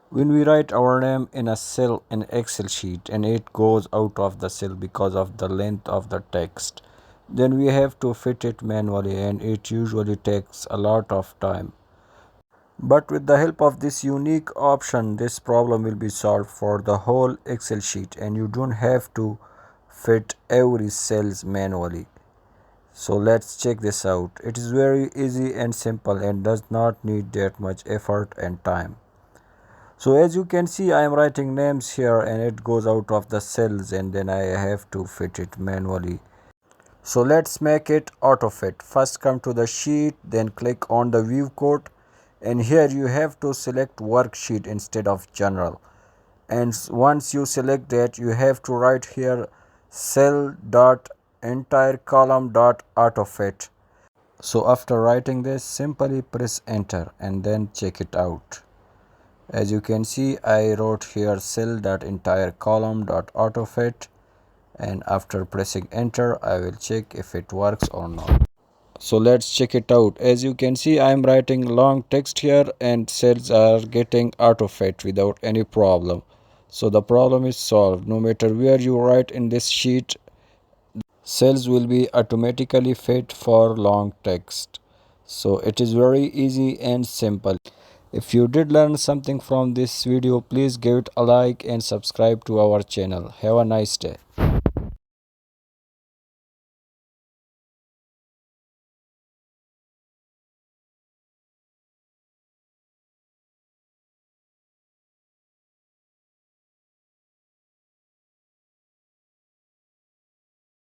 When we write our name in a cell in Excel sheet and it goes out of the cell because of the length of the text, then we have to fit it manually and it usually takes a lot of time. But with the help of this unique option, this problem will be solved for the whole Excel sheet and you don't have to fit every cells manually. So let's check this out. It is very easy and simple and does not need that much effort and time. So as you can see, I am writing names here and it goes out of the cells and then I have to fit it manually. So let's make it auto fit. First come to the sheet, then click on the view code, and here you have to select worksheet instead of general. And once you select that, you have to write here cell dot entire column dot auto fit. So after writing this, simply press enter and then check it out. As you can see, I wrote here cell dot entire column dot auto fit, and after pressing enter I will check if it works or not. So let's check it out. As you can see, I am writing long text here and cells are getting auto fit without any problem. So the problem is solved. No matter where you write in this sheet, cells will be automatically fit for long text. So it is very easy and simple. If you did learn something from this video, please give it a like and subscribe to our channel. Have a nice day.